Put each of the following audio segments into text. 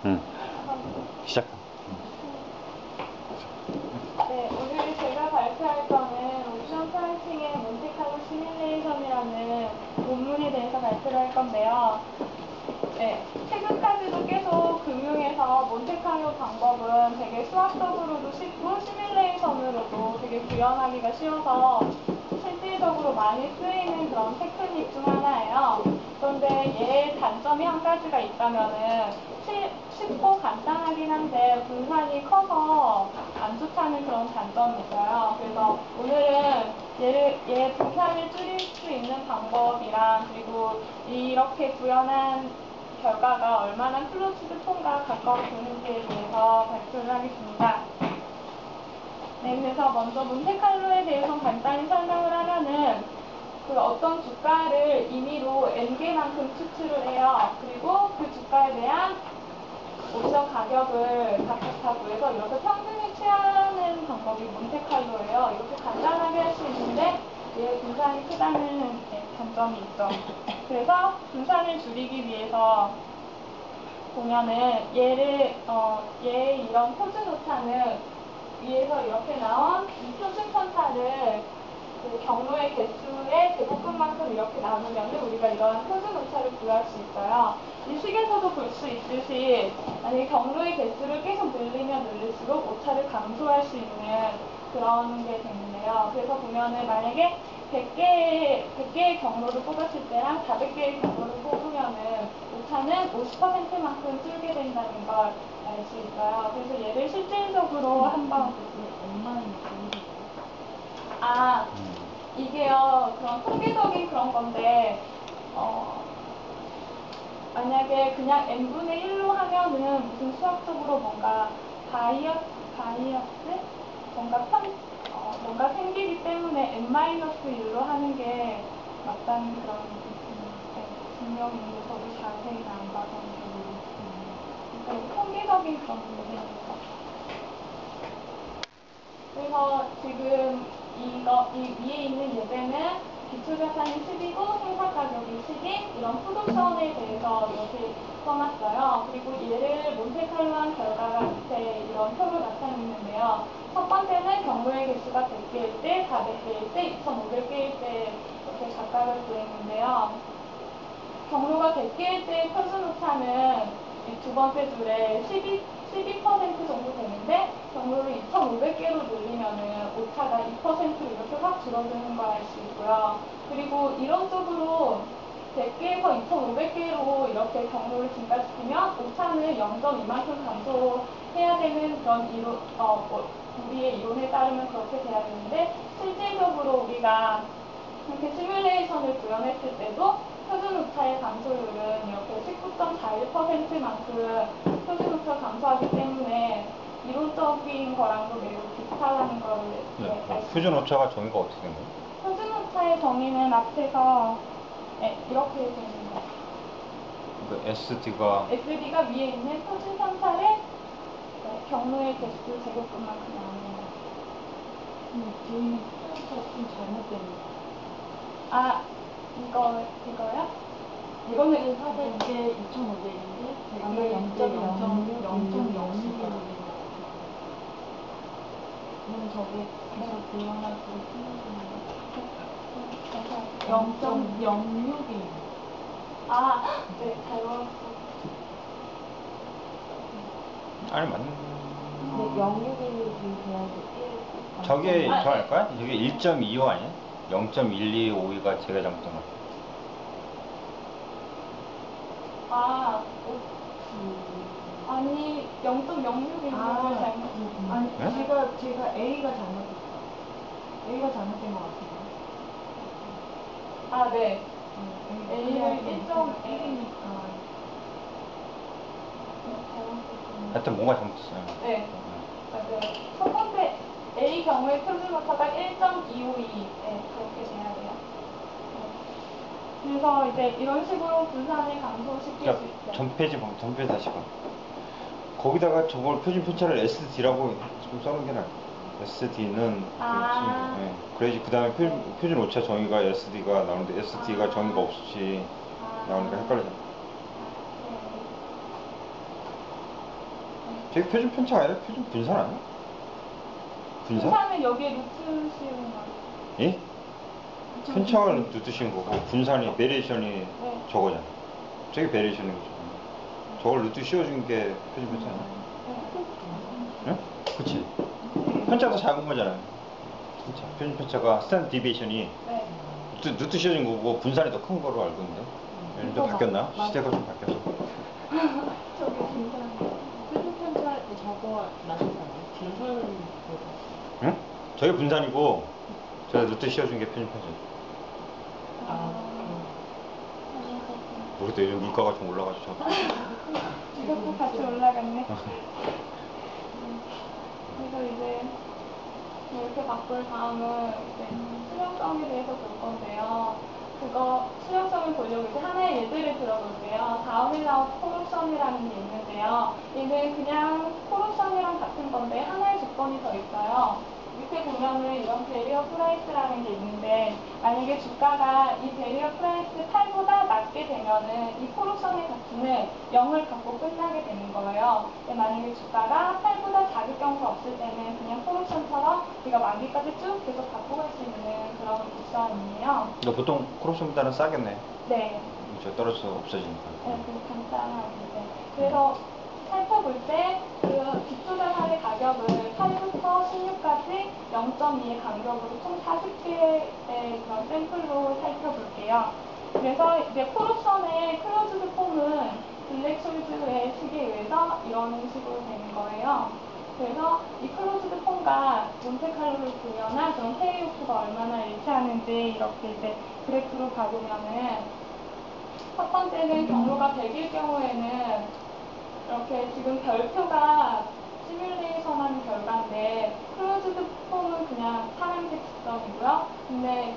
응. 시작. 네, 오늘 제가 발표할 거는 옵션 프라이싱의 몬테칼로 시뮬레이션이라는 논문에 대해서 발표를 할 건데요. 네, 최근까지도 계속 금융에서 몬테칼로 방법은 되게 수학적으로도 쉽고 시뮬레이션으로도 되게 구현하기가 쉬워서 실질적으로 많이 쓰이는 그런 테크닉 중 하나예요. 그런데 얘의 단점이 한 가지가 있다면은 쉽고 간단하긴 한데 분산이 커서 안 좋다는 그런 단점이 있어요. 그래서 오늘은 얘 분산을 줄일 수 있는 방법이랑 그리고 이렇게 구현한 결과가 얼마나 클로즈드 폼과 가까워지는지에 대해서 발표를 하겠습니다. 네, 그래서 먼저 몬테칼로에 대해서 간단히 설명을 하면은 그 어떤 주가를 임의로 n개만큼 추출을 해요. 그리고 그 주가에 대한 옵션 가격을 각각 다 구해서 이렇게 평균을 취하는 방법이 몬테칼로예요. 이렇게 간단하게 할 수 있는데 얘 분산이 크다는 단점이 있죠. 그래서 분산을 줄이기 위해서 보면은 얘의 이런 표준 오차는 위에서 이렇게 나온 이 표준 편차를 그 경로의 개수의 제곱근만큼 이렇게 나누면 우리가 이러한 표준 오차를 구할 수 있어요. 이 식에서도 볼 수 있듯이 만약에 경로의 개수를 계속 늘리면 늘릴수록 오차를 감소할 수 있는 그런 게 되는데요. 그래서 보면은 만약에 100개의 경로를 뽑았을 때랑 400개의 경로를 뽑으면은 오차는 50%만큼 줄게 된다는 걸 알 수 있어요. 그래서 얘를 실질적으로 한번 이게요, 그런 통계적인 그런 건데, 만약에 그냥 n분의 1로 하면은 무슨 수학적으로 뭔가 바이어스? 뭔가 생기기 때문에 n-1로 하는 게 맞다는 그런 증명인데 저도 자세히 안 봐서 잘 모르겠어요. 그러니까 통계적인 그런 문제입니다. 그래서 지금 이 위에 있는 예제는 기초자산이 10이고 생산가격이 10인 이런 푸드션에 대해서 이렇게 써놨어요. 그리고 얘를 몬테칼로한 결과가 밑에 이런 표로 나타내는데요. 첫 번째는 경로의 개수가 100개일 때, 400개일 때, 2,500개일 때 이렇게 각각을 구했는데요. 경로가 100개일 때 표준 오차는 이 두 번째 줄에 12% 정도 되는데 경로를 2,500개로 늘리면은 오차가 2%로 이렇게 확 줄어드는 걸 알 수 있고요. 그리고 이론적으로 100개에서 2,500개로 이렇게 경로를 증가시키면 오차는 0.2만큼 감소해야 되는 그런 우리의 이론에 따르면 그렇게 돼야 되는데 실질적으로 우리가 이렇게 시뮬레이션을 구현했을 때도 표준 오차의 감소율은 이렇게 19.41%만큼 표준 오차 감소하기 때문에 이론적인 거랑도 매우 비슷하다는 걸 표준 오차가 정의가 어떻게 된 거예요? 표준 오차의 정의는 앞에서 이렇게 되는 거예요. SD가 위에 있는 표준 편차를 경로의 개수 제곱근만큼 나누는 거예요. 저희는 표준오차 좀 잘못된 거. 이거요? 이거는 사실 이게 2,500인데 되게 0.006이라고 그럼 저게 계속 불안할수록 틀려지는 0.06이 네, 잘못. 아니 맞는. 근데 0.6이 돼야지 1. 저게 저 알까요? 저게 1.25 아니야? 0.1252가 제가 잘못된 거 같아요. 아니 0.06인 거를 잘못. 아니 네? 제가 A가 잘못됐어. A가 잘못된 것 같아요. 네. A를 1.1이니까. 하여튼 뭔가 잘못했어요. 네. 맞아요. 첫 번째 A 경우의 표준 오차가 1.252. 그렇게 돼야 돼요. 그래서 이제 이런 식으로 분산을 감소시킬 수 있어요. 전 페이지 다시 봐. 거기다가 저걸 표준 편차를 SD라고 좀 써놓은 게 나아요. SD는 그래야지 그 다음에 표준 오차 정의가 SD가 나오는데 SD가 정의가 없이 나오니까 헷갈리잖아. 저게 표준 편차가 아니라 표준 분산 아니야? 분산? 분산은 여기에 루트 씌우는 거. 예? 편차가 루트 씌운 거고 분산이 베리에이션이 네. 저거잖아. 저게 베리에이션인 거죠. 저걸 루트 씌워준 게 표준 편차 아니야? 응? 그치? 편차가 더 작은 거잖아요. 편차. 표준 편차가 스탠드 디비에이션이 네. 루트 씌워진 거고 분산이 더 큰 거로 알고 있는데. 요즘 좀 바뀌었나? 시대가 좀 바뀌었어. 저기 분산. 표준 편차 저거 나셨잖아요. 진설보다. 응? 저게 분산이고 저 루트 씌워준 게 표준 편차. 아, 모르겠다. 요즘 물가가 좀 올라가지고 이것도 같이 올라갔네. 그래서 이제 이렇게 바꿀 다음은 이제 수용성에 대해서 볼 건데요. 그거 수용성을 보려고 이제 하나의 예제를 들어볼게요. 다음에 나온 포르션이라는 게 있는데요. 얘는 그냥 포르션이랑 같은 건데 하나의 조건이 더 있어요. 밑에 보면은 이런 베리어 프라이스라는 게 있는데 만약에 주가가 이 베리어 프라이스 8보다 낮게 되면은 이 포르션의 가치는 0을 갖고 끝나게 되는 거예요. 근데 만약에 주가가 8보다 작을 경우가 없을 때는 그냥 포르션처럼 우리가 만기까지 쭉 계속 갖고 갈 수 있는 그런 옵션이에요. 근데 보통 크로스보다는 싸겠네. 네. 저 떨어져서 없어지니까. 네, 그 간단한 문제. 그래서 살펴볼 때 그 뒷투자사의 가격을 8부터 16까지 0.2의 간격으로 총 40개의 그런 샘플로 살펴볼게요. 그래서 이제 포르션의 클로즈드 폼은 블랙숄즈의 식에 의해서 이런 식으로 되는 거예요. 그래서 이 클로즈드 폼과 몬테칼로를 구현한 그런 페이오프가 얼마나 일치하는지 이렇게 이제 그래프로 봐보면은 첫 번째는 경로가 100일 경우에는 이렇게 지금 별표가 시뮬레이션 하는 결과인데 클로즈드 폼은 그냥 파란색 지점이고요. 근데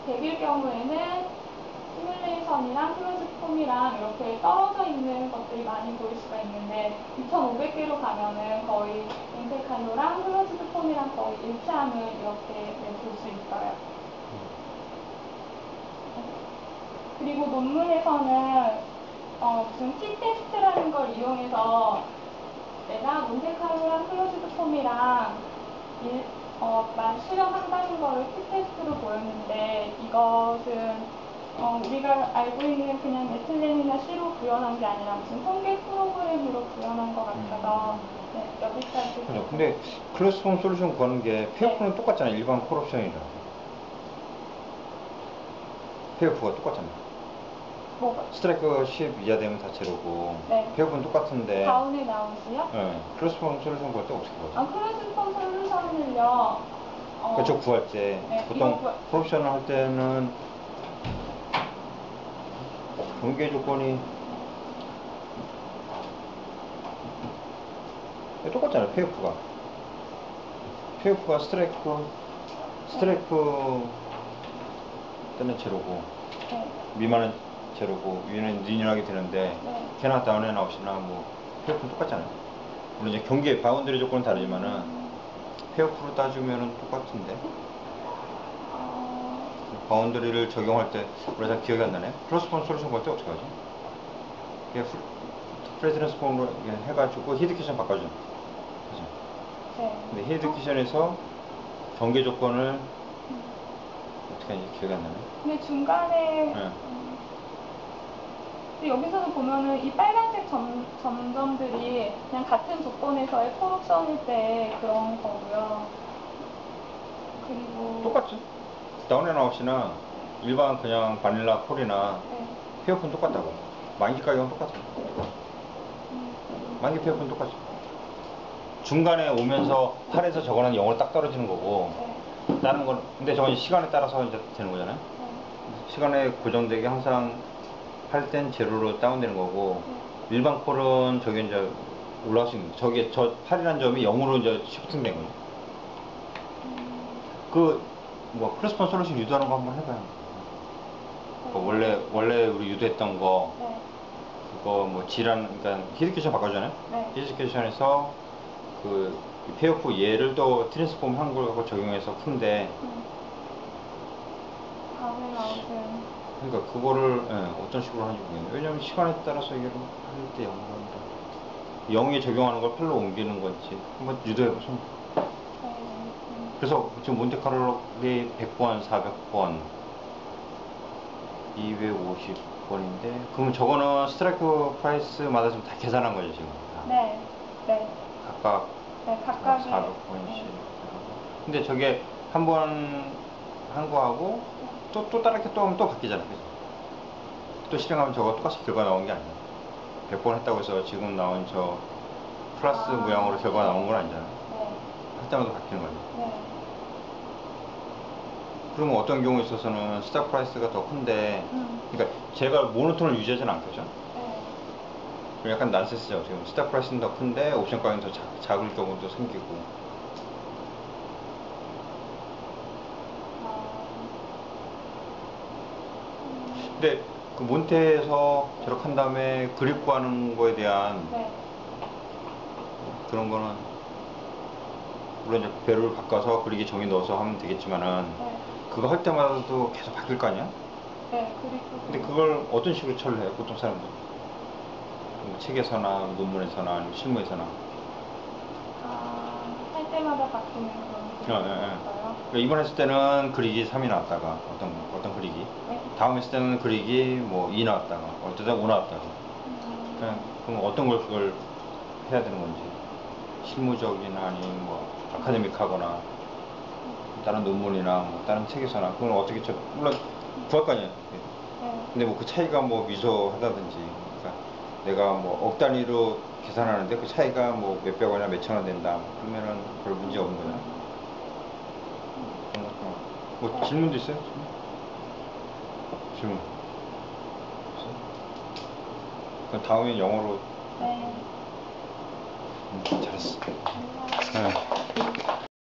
100일 경우에는 시뮬레이션이랑 클로즈드 폼이랑 이렇게 떨어져 있는 것들이 많이 보일 수가 있는데 2500개로 가면은 거의 몬테칼로랑 클로즈드 폼이랑 거의 일치함을 이렇게 볼 수 있어요. 그리고 논문에서는 무슨 T-테스트라는 걸 이용해서 내가 몬테카를로랑 클로즈드 폼이랑 실험한다는 거를 T-테스트로 보였는데 이것은 우리가 알고 있는 그냥 네틀렌이나 C로 구현한 게 아니라 무슨 통계 프로그램으로 구현한 것 같아서 네, 여기까지. 그죠. 근데 클래스폼 솔루션 구하는 게 페어프는 똑같잖아요. 일반 콜옵션이랑. 페어프가 똑같잖아요. 뭐가? 스트라이크 10 이하 되면 다 제로고. 네. 페어프는 똑같은데. 다운에 나오지요? 네. 클래스폼 솔루션 구할 때 어떻게 구하죠? 클로즈드 폼 솔루션을요. 그러니까 저 구할 때 네, 보통 이거 콜옵션을 할 때는 경계 조건이 똑같잖아요. 페어프가 스트라이크 때는 제로고 네. 미만은 제로고 위는 리니어하게 되는데 네. 캐나 다운에 나오시나 뭐 페어프는 똑같잖아요. 물론 이제 경계 바운더리 조건은 다르지만은 페어프로 따지면은 똑같은데 바운더리를 적용할 때 우리가 잘 기억이 안 나네. 플러스폼 솔루션 볼 때 어떻게 하지? 프레지던스 폼으로 해가지고 히드퀴션 바꿔줘. 그죠? 네. 근데 히드퀴션에서 경계 조건을 어떻게 하는지 기억이 안 나네. 근데 중간에 네. 근데 여기서도 보면은 이 빨간색 점점들이 그냥 같은 조건에서의 콜옵션일 때 그런 거고요. 그리고 똑같죠? 다운앤아웃이나 일반 그냥 바닐라 콜이나 네. 페어프는 똑같다고. 만기 가격은 똑같아요. 만기 페어프는 똑같죠. 중간에 오면서 8에서 저거는 0으로 딱 떨어지는 거고 네. 다른 건 근데 저건 시간에 따라서 이제 되는 거잖아요. 네. 시간에 고정되게 항상 할 땐 제로로 다운되는 거고 일반 콜은 저게 이제 올라갈 수 있는 거죠. 저게 저 8이라는 점이 0으로 이제 시프팅 된 거죠. 클래스폰 솔루션 유도하는 거 한번 해봐요. 원래 우리 유도했던 거 네. 그거 뭐 그러니까 히드퀴션 바꿔주잖아요. 네. 히드퀴션에서 페어프 얘를 또 트랜스폼 한 걸 갖고 적용해서 푼데 다음에 나오는 그러니까 그거를 어떤 식으로 하는지 모르겠네요. 왜냐면 시간에 따라서 이게 할 때 영어를 합니다. 0에 적용하는 걸 8로 옮기는 건지 한번 유도해보시면 돼요. 그래서 지금 몬테카를로의 100번, 400번, 250번인데 그러면 저거는 스트라이크 프라이스마다 좀 다 계산한 거죠 지금? 네. 네. 각각 네, 각각의 400번씩. 근데 저게 한 번 한 거하고 또 다르게 또 하면 또 바뀌잖아요. 그죠? 또 실행하면 저거 똑같이 결과 나온 게 아니에요. 100번 했다고 해서 지금 나온 저 플러스 모양으로 결과 나온 건 아니잖아요. 네. 할 때마다 바뀌는 거죠. 네. 그러면 어떤 경우에 있어서는 스탑 프라이스가 더 큰데, 그러니까 제가 모노톤을 유지하지는 않겠죠. 네. 그럼 약간 난센스죠. 지금 스탑 프라이스는 더 큰데 옵션 가격이 더 작을 경우도 생기고. 근데 그 몬테에서 저렇게 한 다음에 그립 구하는 거에 대한 네. 그런 거는 물론 이제 배를 바꿔서 그리기 정의 넣어서 하면 되겠지만은 네. 그거 할 때마다도 계속 바뀔 거 아니야? 네, 그리고 근데 그걸 어떤 식으로 처리를 해요, 보통 사람들? 뭐 책에서나 논문에서나 아니면 실무에서나. 할 때마다 바뀌는 그런 그림이 있어요. 그러니까 이번 했을 때는 그리기 3이 나왔다가 어떤 그리기, 네. 다음 했을 때는 그리기 뭐 2 나왔다가 어쩌다 5 나왔다가. 그럼 어떤 걸 그걸 해야 되는 건지, 실무적이나 아니면 뭐 아카데믹하거나 다른 논문이나 뭐 다른 책에서나 그걸 어떻게 물론 구할 거 아니에요. 네. 근데 뭐 그 차이가 뭐 미소하다든지, 그러니까 내가 뭐 억 단위로 계산하는데 그 차이가 뭐 몇백 원이나 몇천 원 된다, 그러면은 별 문제 없는 거잖아. 뭐 질문도 있어요? 질문. 없어요? 그럼 다음엔 영어로. 네. 잘했어. 감사합니다. 네.